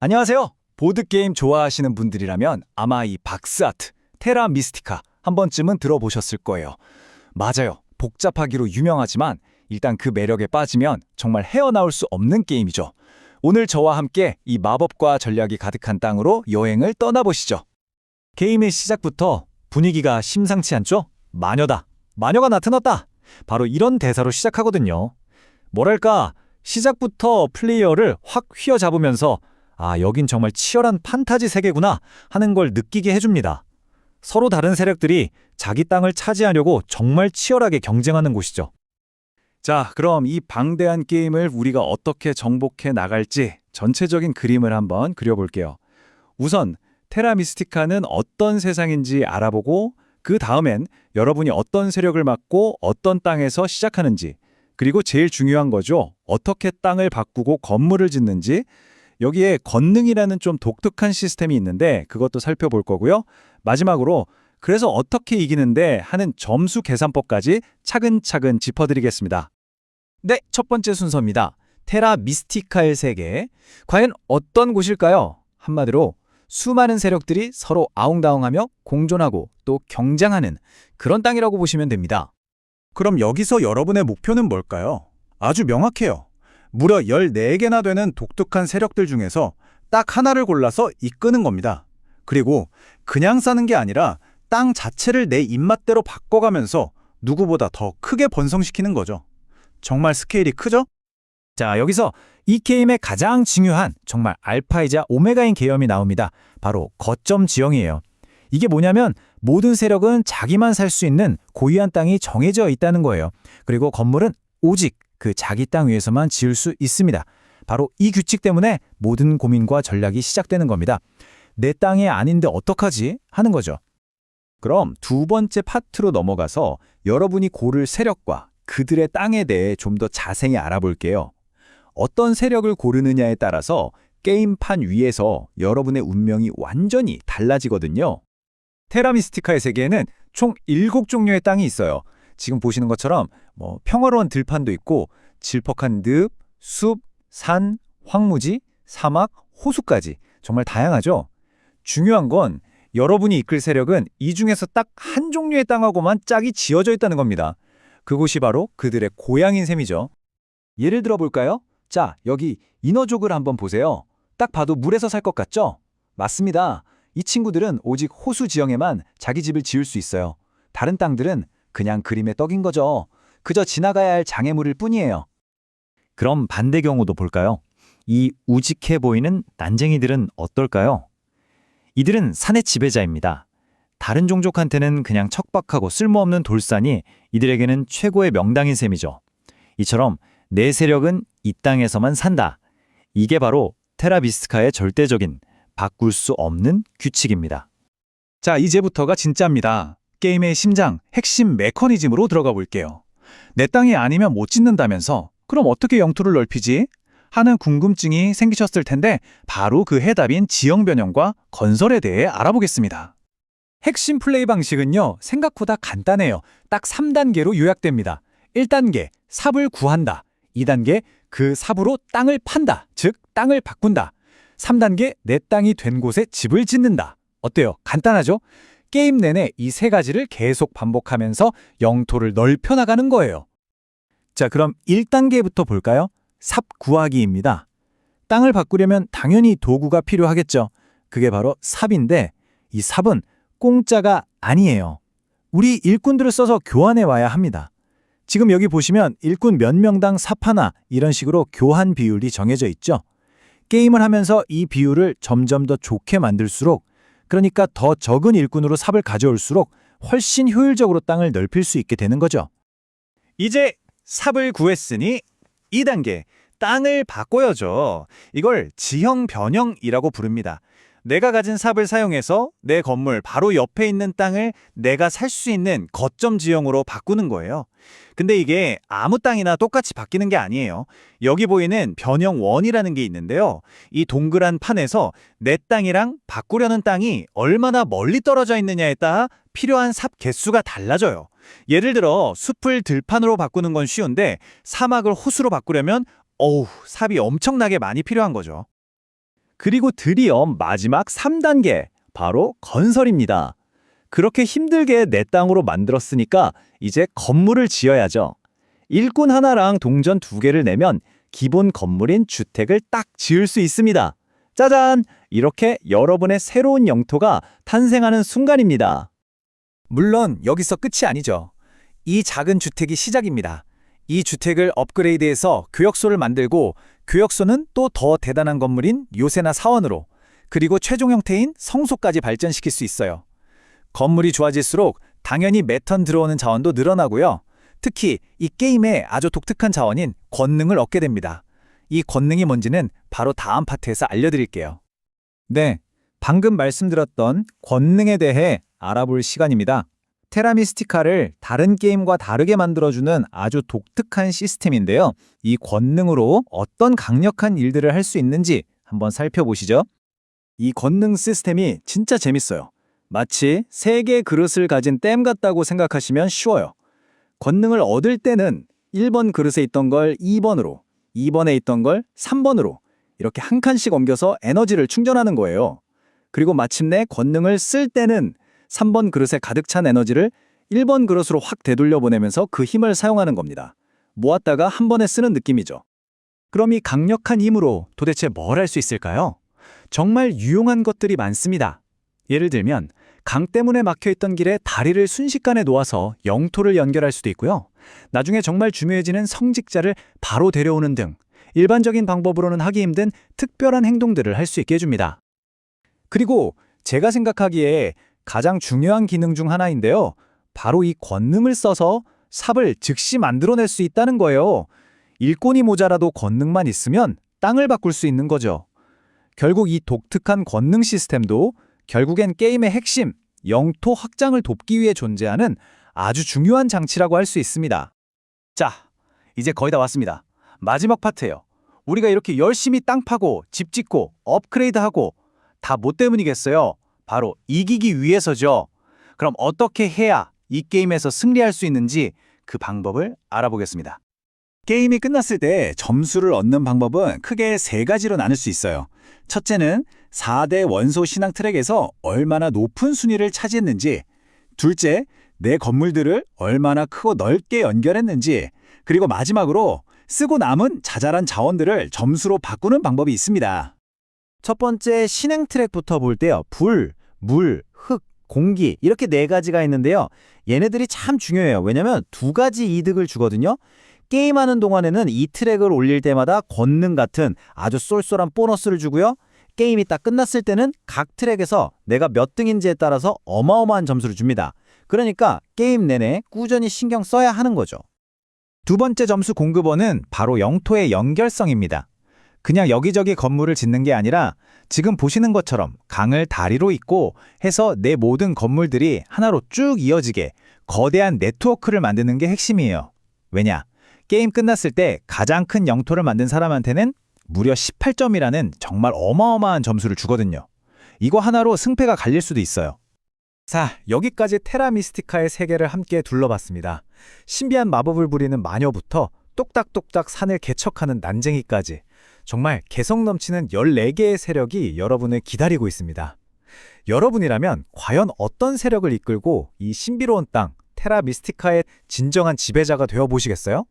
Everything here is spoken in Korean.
안녕하세요. 보드게임 좋아하시는 분들이라면 아마 이 박스아트, 테라 미스티카 한 번쯤은 들어보셨을 거예요. 맞아요. 복잡하기로 유명하지만 일단 그 매력에 빠지면 정말 헤어나올 수 없는 게임이죠. 오늘 저와 함께 이 마법과 전략이 가득한 땅으로 여행을 떠나보시죠. 게임의 시작부터 분위기가 심상치 않죠? 마녀다. 마녀가 나타났다. 바로 이런 대사로 시작하거든요. 뭐랄까, 시작부터 플레이어를 확 휘어잡으면서 여긴 정말 치열한 판타지 세계구나 하는 걸 느끼게 해줍니다. 서로 다른 세력들이 자기 땅을 차지하려고 정말 치열하게 경쟁하는 곳이죠. 자, 그럼 이 방대한 게임을 우리가 어떻게 정복해 나갈지 전체적인 그림을 한번 그려볼게요. 우선 테라 미스티카는 어떤 세상인지 알아보고 그 다음엔 여러분이 어떤 세력을 맡고 어떤 땅에서 시작하는지, 그리고 제일 중요한 거죠. 어떻게 땅을 바꾸고 건물을 짓는지, 여기에 권능이라는 좀 독특한 시스템이 있는데 그것도 살펴볼 거고요. 마지막으로 그래서 어떻게 이기는데 하는 점수 계산법까지 차근차근 짚어드리겠습니다. 네, 첫 번째 순서입니다. 테라 미스티카의 세계. 과연 어떤 곳일까요? 한마디로 수많은 세력들이 서로 아웅다웅하며 공존하고 또 경쟁하는 그런 땅이라고 보시면 됩니다. 그럼 여기서 여러분의 목표는 뭘까요? 아주 명확해요. 무려 14개나 되는 독특한 세력들 중에서 딱 하나를 골라서 이끄는 겁니다. 그리고 그냥 사는 게 아니라 땅 자체를 내 입맛대로 바꿔가면서 누구보다 더 크게 번성시키는 거죠. 정말 스케일이 크죠? 자, 여기서 이 게임의 가장 중요한 정말 알파이자 오메가인 개념이 나옵니다. 바로 거점 지형이에요. 이게 뭐냐면 모든 세력은 자기만 살 수 있는 고유한 땅이 정해져 있다는 거예요. 그리고 건물은 오직 그 자기 땅 위에서만 지을 수 있습니다. 바로 이 규칙 때문에 모든 고민과 전략이 시작되는 겁니다. 내 땅이 아닌데 어떡하지? 하는 거죠. 그럼 두 번째 파트로 넘어가서 여러분이 고를 세력과 그들의 땅에 대해 좀 더 자세히 알아볼게요. 어떤 세력을 고르느냐에 따라서 게임판 위에서 여러분의 운명이 완전히 달라지거든요. 테라 미스티카의 세계에는 총 7종류의 땅이 있어요. 지금 보시는 것처럼 평화로운 들판도 있고 질퍽한 늪, 숲, 산, 황무지, 사막, 호수까지 정말 다양하죠. 중요한 건 여러분이 이끌 세력은 이 중에서 딱 한 종류의 땅하고만 짝이 지어져 있다는 겁니다. 그곳이 바로 그들의 고향인 셈이죠. 예를 들어 볼까요? 자, 여기 인어족을 한번 보세요. 딱 봐도 물에서 살 것 같죠? 맞습니다. 이 친구들은 오직 호수 지형에만 자기 집을 지을 수 있어요. 다른 땅들은 그냥 그림의 떡인 거죠. 그저 지나가야 할 장애물일 뿐이에요. 그럼 반대 경우도 볼까요? 이 우직해 보이는 난쟁이들은 어떨까요? 이들은 산의 지배자입니다. 다른 종족한테는 그냥 척박하고 쓸모없는 돌산이 이들에게는 최고의 명당인 셈이죠. 이처럼 내 세력은 이 땅에서만 산다. 이게 바로 테라 미스티카의 절대적인 바꿀 수 없는 규칙입니다. 자, 이제부터가 진짜입니다. 게임의 심장, 핵심 메커니즘으로 들어가 볼게요. 내 땅이 아니면 못 짓는다면서 그럼 어떻게 영토를 넓히지? 하는 궁금증이 생기셨을 텐데 바로 그 해답인 지형 변형과 건설에 대해 알아보겠습니다. 핵심 플레이 방식은요, 생각보다 간단해요. 딱 3단계로 요약됩니다. 1단계, 삽을 구한다. 2단계, 그 삽으로 땅을 판다. 즉, 땅을 바꾼다. 3단계, 내 땅이 된 곳에 집을 짓는다. 어때요? 간단하죠? 게임 내내 이 세 가지를 계속 반복하면서 영토를 넓혀 나가는 거예요. 자, 그럼 1단계부터 볼까요? 삽 구하기입니다. 땅을 바꾸려면 당연히 도구가 필요하겠죠. 그게 바로 삽인데 이 삽은 공짜가 아니에요. 우리 일꾼들을 써서 교환해 와야 합니다. 지금 여기 보시면 일꾼 몇 명당 삽 하나 이런 식으로 교환 비율이 정해져 있죠. 게임을 하면서 이 비율을 점점 더 좋게 만들수록, 그러니까 더 적은 일꾼으로 삽을 가져올수록 훨씬 효율적으로 땅을 넓힐 수 있게 되는 거죠. 이제 삽을 구했으니 2단계, 땅을 바꿔야죠. 이걸 지형 변형이라고 부릅니다. 내가 가진 삽을 사용해서 내 건물 바로 옆에 있는 땅을 내가 살 수 있는 거점 지형으로 바꾸는 거예요. 근데 이게 아무 땅이나 똑같이 바뀌는 게 아니에요. 여기 보이는 변형 원이라는 게 있는데요. 이 동그란 판에서 내 땅이랑 바꾸려는 땅이 얼마나 멀리 떨어져 있느냐에 따라 필요한 삽 개수가 달라져요. 예를 들어 숲을 들판으로 바꾸는 건 쉬운데 사막을 호수로 바꾸려면 삽이 엄청나게 많이 필요한 거죠. 그리고 드디어 마지막 3단계, 바로 건설입니다. 그렇게 힘들게 내 땅으로 만들었으니까 이제 건물을 지어야죠. 일꾼 하나랑 동전 2개를 내면 기본 건물인 주택을 딱 지을 수 있습니다. 짜잔! 이렇게 여러분의 새로운 영토가 탄생하는 순간입니다. 물론 여기서 끝이 아니죠. 이 작은 주택이 시작입니다. 이 주택을 업그레이드해서 교역소를 만들고 교역소는 또 더 대단한 건물인 요새나 사원으로 그리고 최종 형태인 성소까지 발전시킬 수 있어요. 건물이 좋아질수록 당연히 매턴 들어오는 자원도 늘어나고요. 특히 이 게임의 아주 독특한 자원인 권능을 얻게 됩니다. 이 권능이 뭔지는 바로 다음 파트에서 알려드릴게요. 네, 방금 말씀드렸던 권능에 대해 알아볼 시간입니다. 테라미스티카를 다른 게임과 다르게 만들어주는 아주 독특한 시스템인데요. 이 권능으로 어떤 강력한 일들을 할 수 있는지 한번 살펴보시죠. 이 권능 시스템이 진짜 재밌어요. 마치 3개의 그릇을 가진 댐 같다고 생각하시면 쉬워요. 권능을 얻을 때는 1번 그릇에 있던 걸 2번으로, 2번에 있던 걸 3번으로 이렇게 한 칸씩 옮겨서 에너지를 충전하는 거예요. 그리고 마침내 권능을 쓸 때는 3번 그릇에 가득 찬 에너지를 1번 그릇으로 확 되돌려 보내면서 그 힘을 사용하는 겁니다. 모았다가 한 번에 쓰는 느낌이죠. 그럼 이 강력한 힘으로 도대체 뭘 할 수 있을까요? 정말 유용한 것들이 많습니다. 예를 들면 강 때문에 막혀있던 길에 다리를 순식간에 놓아서 영토를 연결할 수도 있고요. 나중에 정말 중요해지는 성직자를 바로 데려오는 등 일반적인 방법으로는 하기 힘든 특별한 행동들을 할 수 있게 해줍니다. 그리고 제가 생각하기에 가장 중요한 기능 중 하나인데요. 바로 이 권능을 써서 삽을 즉시 만들어낼 수 있다는 거예요. 일꾼이 모자라도 권능만 있으면 땅을 바꿀 수 있는 거죠. 결국 이 독특한 권능 시스템도 결국엔 게임의 핵심, 영토 확장을 돕기 위해 존재하는 아주 중요한 장치라고 할 수 있습니다. 자, 이제 거의 다 왔습니다. 마지막 파트예요. 우리가 이렇게 열심히 땅 파고 집 짓고 업그레이드하고 다 뭐 때문이겠어요? 바로 이기기 위해서죠. 그럼 어떻게 해야 이 게임에서 승리할 수 있는지 그 방법을 알아보겠습니다. 게임이 끝났을 때 점수를 얻는 방법은 크게 3가지로 나눌 수 있어요. 첫째는 4대 원소 신앙 트랙에서 얼마나 높은 순위를 차지했는지, 둘째, 내 건물들을 얼마나 크고 넓게 연결했는지, 그리고 마지막으로 쓰고 남은 자잘한 자원들을 점수로 바꾸는 방법이 있습니다. 첫 번째 신행 트랙부터 볼 때요. 불, 물, 흙, 공기 이렇게 4가지가 있는데요. 얘네들이 참 중요해요. 왜냐면 2가지 이득을 주거든요. 게임하는 동안에는 이 트랙을 올릴 때마다 권능 같은 아주 쏠쏠한 보너스를 주고요. 게임이 딱 끝났을 때는 각 트랙에서 내가 몇 등인지에 따라서 어마어마한 점수를 줍니다. 그러니까 게임 내내 꾸준히 신경 써야 하는 거죠. 두 번째 점수 공급원은 바로 영토의 연결성입니다. 그냥 여기저기 건물을 짓는 게 아니라 지금 보시는 것처럼 강을 다리로 잇고 해서 내 모든 건물들이 하나로 쭉 이어지게 거대한 네트워크를 만드는 게 핵심이에요. 왜냐? 게임 끝났을 때 가장 큰 영토를 만든 사람한테는 무려 18점이라는 정말 어마어마한 점수를 주거든요. 이거 하나로 승패가 갈릴 수도 있어요. 자, 여기까지 테라미스티카의 세계를 함께 둘러봤습니다. 신비한 마법을 부리는 마녀부터 똑딱똑딱 산을 개척하는 난쟁이까지 정말 개성 넘치는 14개의 세력이 여러분을 기다리고 있습니다. 여러분이라면 과연 어떤 세력을 이끌고 이 신비로운 땅, 테라미스티카의 진정한 지배자가 되어보시겠어요?